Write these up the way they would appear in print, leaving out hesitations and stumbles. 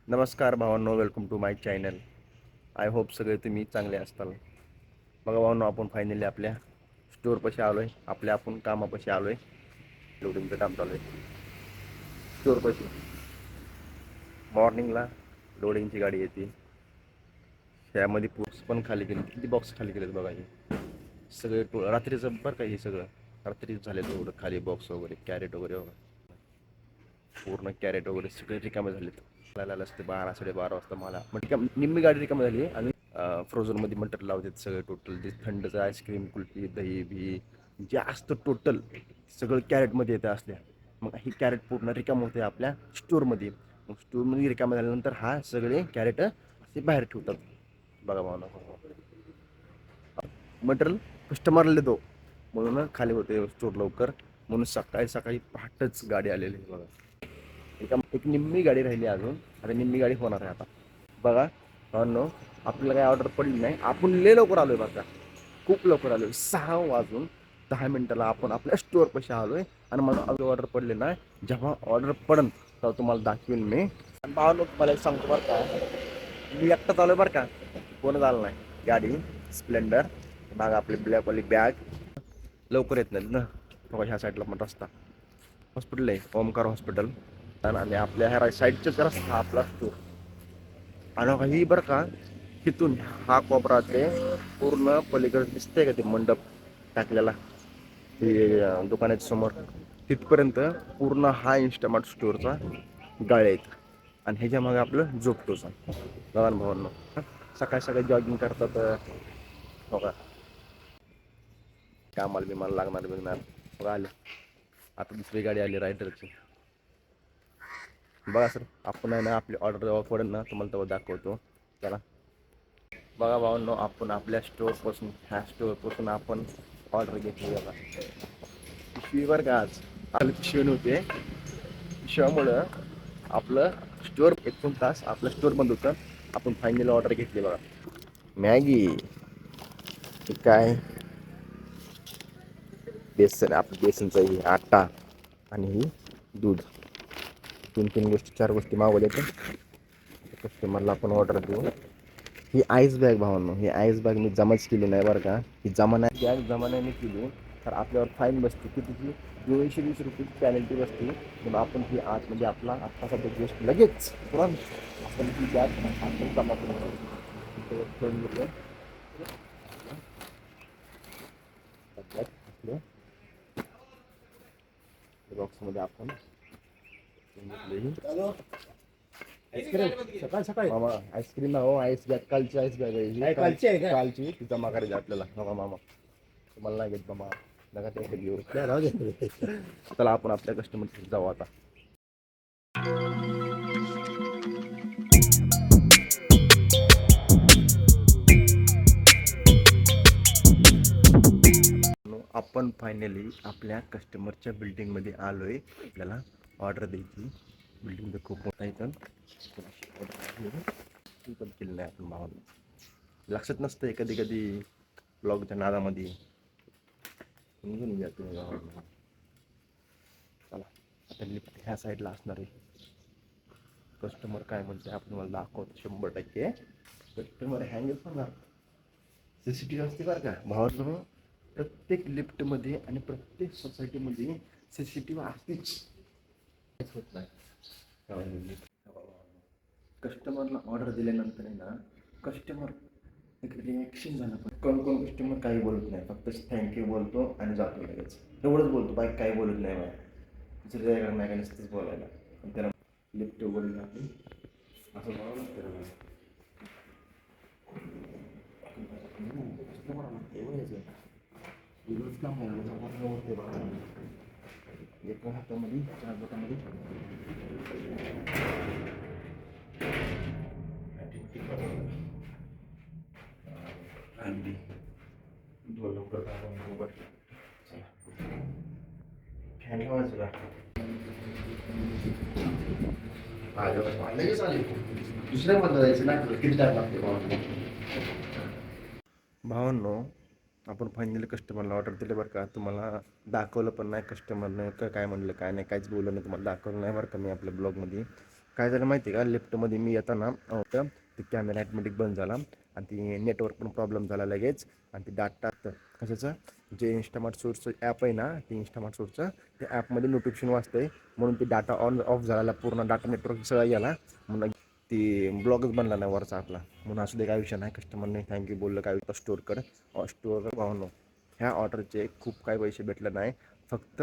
नमस्कार भावांनो, welcome to my channel. I hope सगळे तुम्ही चांगले असताल. बघा भावांनो, आपण फायनली आपल्या स्टोअरपाशी आलो आहे. आपण कामापाशी आलो आहे. लोडिंगचं काम चालू आहे स्टोअरपाशी. मॉर्निंगला लोडिंगची गाडी येते. त्यामध्ये बॉक्स पण खाली केले. किती बॉक्स खाली केलेत बघा. हे सगळे रात्रीचं बरं का. हे सगळं रात्रीच झाले. एवढं खाली बॉक्स वगैरे, कॅरेट वगैरे बघा. पूर्ण कॅरेट वगैरे सगळे रिकामे झालेत. आपल्याला असते 12-12:30 वाजता मला निम्मी गाडी रिकामी झाली. आणि फ्रोझनमध्ये मटेरियल लावतात सगळे. टोटल जे थंडचं आईस्क्रीम, कुल्फी, दही भी जे असतं टोटल सगळं कॅरेटमध्ये येतं असल्या. मग ही कॅरेट पूर्ण रिकाम होते आपल्या स्टोअरमध्ये. मग स्टोअरमध्ये रिकाम झाल्यानंतर हा सगळे कॅरेट असे बाहेर ठेवतात. बघा भावना, मटेरियल कस्टमरला देतो म्हणून खाली होते स्टोअर लवकर. म्हणून सकाळी सकाळी पहाटच गाडी आलेली बघा. एक निम्मी गाडी राहिली अजून. आता निम्मी गाडी होणार आहे आता. बघा नो, आपल्याला काही ऑर्डर पडली नाही. आपण लय लवकर आलोय बघा. खूप लवकर आलोय. 6:10 आपण आपल्या स्टोअरपाशी आलोय. आणि मला अजून ऑर्डर पडले नाही. जेव्हा ऑर्डर पडन तेव्हा तुम्हाला दाखवेन मी. आणि भावांनो, तुम्हाला एक सांगतो बरं का, मी एकटाच आलोय बरं का. कोणच आलं नाही. गाडी स्प्लेंडर माग आपली ब्लॅकवाली बॅग लवकर येत नाहीत ना. बघा ह्या साईडला पण रस्ता. हॉस्पिटल आहे, ओमकार हॉस्पिटल. आणि आपल्या ह्या साईडच्याच रस्ता आपला स्टोअर. आणि ही बरं का, तिथून हा कोपरा ते पूर्ण पलीकडे दिसतंय का ते मंडप टाकलेला ते दुकानाच्या समोर, तिथपर्यंत पूर्ण हा इन्स्टामार्ट स्टोअरचा गाळे आहेत. आणि ह्याच्या मागे आपलं झोपटोचा लहान भावांनो. सकाळी सकाळी जॉगिंग करतात बघा. कामाला बिमाला लागणार बिगणार बघा आले. आता दुसरी गाडी आली रायडरची. बघा सर, आपण आहे ना आपली ऑर्डर जेव्हा पडेल ना तुम्हाला तेव्हा दाखवतो. चला बघा भावांनो, आपण आपल्या स्टोअरपासून ह्या स्टोअरपासून आपण ऑर्डर घेतली बघा. पिशवी बरं का. आज पिशवी नव्हते. पिशव्यामुळं आपलं स्टोअर 1 तास आपलं स्टोअर बंद होतं. आपण फायनली ऑर्डर घेतली बघा. मॅगी काय, बेसन, आपलं बेसनचा ही आटा आणि ही दूध. 3 गोष्टी 4 गोष्टी मागवल्या तर कस्टमरला आपण ऑर्डर देऊ. ही आईस बॅग भावांनो, ही आईस बॅग मी जमाच केली नाही बरं का. ही जमा नाही बॅग जमान्याने केली तर आपल्यावर फाईन बसते. कितीची? 220 रुपये पॅनल्टी बसते. म्हणून आपण ही आज म्हणजे आपला आत्ता सध्या गोष्ट लगेच तुरंत आपण ही बॅग आपण जमा करून बॉक्समध्ये आपण आईस्क्रीम सकाळ सकाळी मामा. आईस्क्रीम हो, आईस बॅग कालची आईस बॅग आहे. कालची आहे का? कालची ती जमा करायची आपल्याला. मामा मामा तुम्हाला नाही घेत मामा. नका ते घेऊ. चला आपण आपल्या कस्टमर जाऊ आता. आपण फायनली आपल्या कस्टमरच्या बिल्डिंगमध्ये आलोय. आपल्याला ऑर्डर द्यायची. बिल्डिंग तर खूप मोठा इथं पण केलं नाही आपण भावाला. लक्षात नसतंय कधी कधी ब्लॉगच्या नादामध्ये. समजून घ्या तुम्ही गावाला. चला आता लिफ्ट ह्या साईडला असणार आहे. कस्टमर काय म्हणते आपण मला दाखवतो. 100% कस्टमर हँगल पण CCTV असते बरं का भावाला. प्रत्येक लिफ्टमध्ये आणि प्रत्येक सोसायटीमध्ये CCTV असतेच. होत नाही. कस्टमरला ऑर्डर दिल्यानंतर आहे ना, कस्टमर एक रिॲक्शन झालं. पण कोण कस्टमर काही बोलत नाही. फक्त थँक्यू बोलतो आणि जातो लगेच. एवढंच बोलतो, बाईक काही बोलत नाही मला. तिचं ड्रायव्हर नाही का नसतेच बोलायला. पण त्याला लिफ्ट वगैरे जाते असं बोलावं लागतं. एका हातामध्ये 4 बोटामध्ये फॅन लावायचं का? दुसऱ्या बंद जायचं ना. किती टाइम लागते भावांनो. आपण फायनली कस्टमरला ऑर्डर दिले बरं का. तुम्हाला दाखवलं पण नाही कस्टमरने काय म्हणलं काय नाही, काहीच बोललं नाही. तुम्हाला दाखवलं नाही बरं का मी आपल्या ब्लॉगमध्ये. काय झालं माहिती आहे का, लिफ्टमध्ये मी येताना होतं ते कॅमेरा ॲटोमॅटिक बंद झाला आणि ती नेटवर्क पण प्रॉब्लेम झाला लगेच. आणि ती डाटा कशाचं जे इन्स्टामार्ट सोर्सचं ॲप आहे ना, ते इन्स्टामार्ट सोर्सचं त्या ॲपमध्ये नोटिफिकेशन वाचते म्हणून ती डाटा ऑन ऑफ झाला, पूर्ण डाटा नेटवर्क सगळा गेला म्हणून ती ब्लॉगच बनला नाही वरचा आपला. म्हणून असू दे, काय विषय नाही. कस्टमरने थँक्यू बोललं, काय स्टोअर कर भावनो. ह्या ऑर्डरचे खूप काही पैसे भेटले नाही, फक्त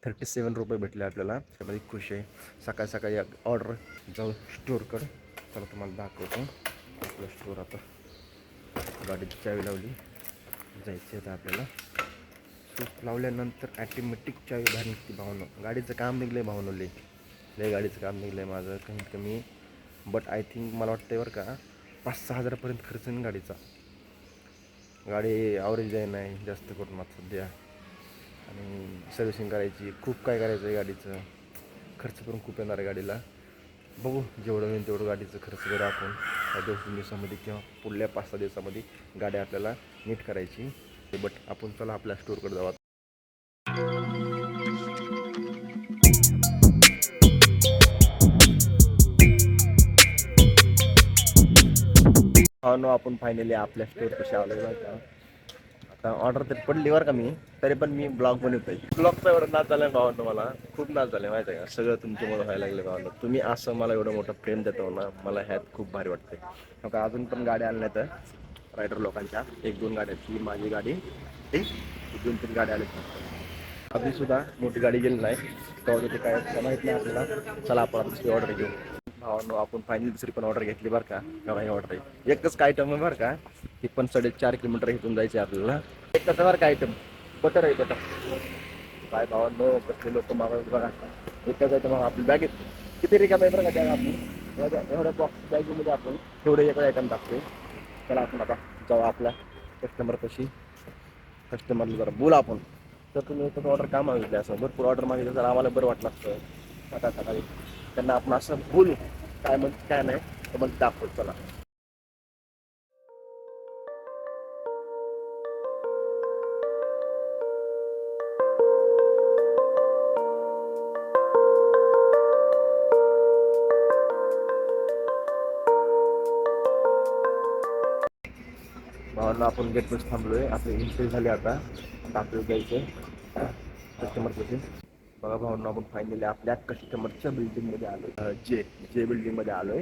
37 रुपये भेटले आपल्याला. त्यामध्ये खुश आहे. सकाळी सकाळी ऑर्डर जाऊ स्टोअर कर. चला तुम्हाला दाखवतो आपलं स्टोअर. आता गाडीची चावी लावली, जायचं आहे आपल्याला. स्विच लावल्यानंतर ॲटोमॅटिक चावी बाहेर निघते भावनो. गाडीचं काम निघलं आहे भावनो, लय गाडीचं काम निघलं आहे माझं कमीत कमी. बट आय थिंक मला वाटतं बरं का 5-6 हजारापर्यंत खर्च नाही गाडीचा. गाडी ॲव्हरेज आहे नाही जास्त करून आता सध्या, आणि सर्व्हिसिंग करायची, खूप काय करायचं आहे गाडीचं. खर्च पण खूप येणार आहे गाडीला. बघू जेवढं होईल तेवढं गाडीचं खर्च करू आपण या 2-3 दिवसामध्ये किंवा पुढल्या 5-6 दिवसामध्ये गाडी आपल्याला नीट करायची. बट आपण चला आपल्या स्टोअरकडे जाऊ. नो आपण फायनली आपल्या स्टोअर कशा आलो का. आता ऑर्डर तर पडली बरं का मी, तरी पण मी ब्लॉग बनवतोय. ब्लॉगचा एवढं नाच झालाय भावांनो, मला खूप नाच झाले माहिती आहे का. सगळं तुमच्यामुळे व्हायला लागले भावांनो. तुम्ही असं मला एवढं मोठं प्रेम देतो ना, मला ह्यात खूप भारी वाटते. का अजून पण गाड्या आल्या तर रायडर लोकांच्या 1-2 गाड्या, ती माझी गाडी, 2-3 गाड्या आल्या. अजून सुद्धा मोठी गाडी गेली नाही, तेव्हा ते काय माहीत नाही आपल्याला. चला आपण दुसरी ऑर्डर घेऊ भावांनो. आपण फायनली दुसरी पण ऑर्डर घेतली बरं का. काही ऑर्डर आहे, एकच काय आयटम आहे बरं का. ती पण 4.5 किलोमीटर इथून जायचं आहे आपल्याला. एक बरं का आयटम बटर आहे, बटर. काय भावांनो कसले लोक मागा बघा. एकच आयटम आपली बॅगेत किती रिकाम आहे बरं का. त्या आपली एवढ्या बॉक्स बॅगेमध्ये आपण तेवढे एक आयटम टाकतो. चला आपण आता जाऊ आपल्या कस्टमर कशी. कस्टमरला जरा बोला आपण. तर तुम्ही एकच ऑर्डर का मागितलं, असं भरपूर ऑर्डर मागितलं तर आम्हाला बरं वाटलं असतं सकाळ सकाळी. त्यांना आपण असं बोलू काय म्हणते काय नाही, तर मग दाखवू. चला भावांना आपण गेटवर थांबलोय. आपली एंट्री झाली. आता आपल्याला घ्यायचं कस्टमर पैसे. बघा भावांना आपण फायनली आपल्या कस्टमरच्या बिल्डिंगमध्ये आलो. जे बिल्डिंगमध्ये आलोय.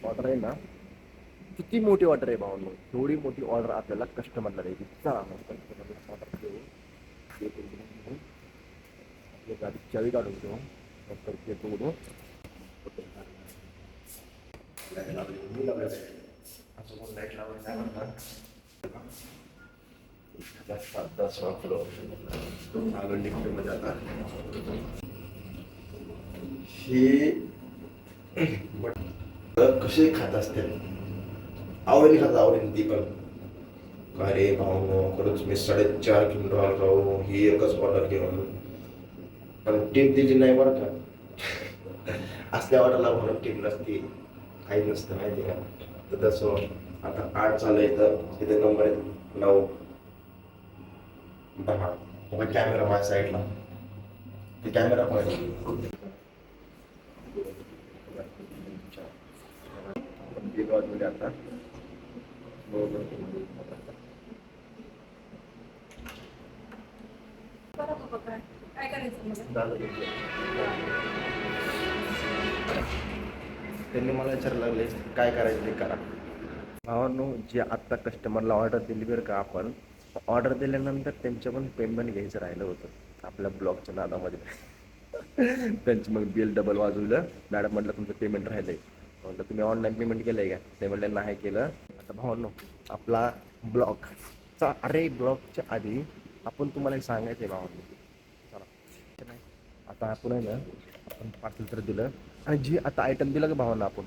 ऑर्डर आहे ना, किती मोठी ऑर्डर आहे भावांनो. एवढी मोठी ऑर्डर आपल्याला कस्टमरला द्यायची. चला कस्टमरला ऑर्डर देऊ. गाडी चावी काढून घेऊ. नंतर घेतो उडू. असं कोण लाईट लावून काय म्हणतात. 10वा फ्लोअर आलो लिफ्टमध्ये. आता हे कसे खात असते, आवडीने खात, आवडीने ती पण. अरे भाऊ खरंच मी 4.5 किलोमीटर राहू ही एकच ऑर्डर घेऊन. पण टीप दिली नाही बरं का. असल्या ऑर्डरला म्हणून टीप नसती, काही नसतं माहिती का. तर तसं आता 8 चालू तर तिथे नंबर आहे 9, 10. कॅमेरा माझ्या साईडला, ते कॅमेरा पण आता त्यांनी मला विचारायला लागले काय करायचं ते करा. भावांनो जे आत्ता कस्टमरला ऑर्डर दिली बरं का, आपण ऑर्डर दिल्यानंतर त्यांच्या पण पेमेंट घ्यायचं राहिलं होतं आपल्या ब्लॉगच्या नादामध्ये. त्यांची मग बिल डबल वाजवलं. मॅडम म्हटलं तुमचं पेमेंट राहिलं आहे. म्हटलं तुम्ही ऑनलाईन पेमेंट केलं आहे का. ते म्हटलं नाही केलं. आता भावांनो आपला ब्लॉगचा, अरे ब्लॉगच्या आधी आपण तुम्हाला एक सांगायचं आहे भावांनो. चला आता आपण आहे ना, आपण पार्सल तर दिलं. आणि जे आता आयटम दिलं का भावांना, आपण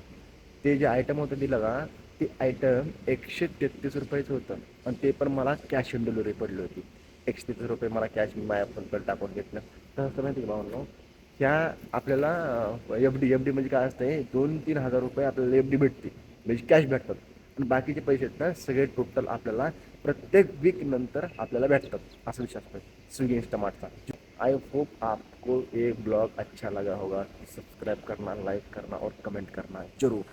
ते जे आयटम होतं दिलं का, ते आयटम 133 रुपयाचं होतं. आणि ते पण मला कॅश ऑन डिलिव्हरी पडली होती. 133 रुपये मला कॅश मी माझ्या फोनकडे टाकून घेतलं. तर असं माहिती आहे भावांनो, ह्या आपल्याला एफ डी म्हणजे काय असतं, 2-3 हजार रुपये आपल्याला एफ डी भेटते, म्हणजे कॅश भेटतात. आणि बाकीचे पैसे आहेत ना सगळे टोटल आपल्याला प्रत्येक वीक नंतर आपल्याला भेटतात. असं विश्वास पाहिजे स्विगी इन्स्टामार्टचा. आई होप आपको ये ब्लॉग अच्छा लगा होगा। सब्सक्राइब करना, लाइक करना और कमेंट करना जरूर।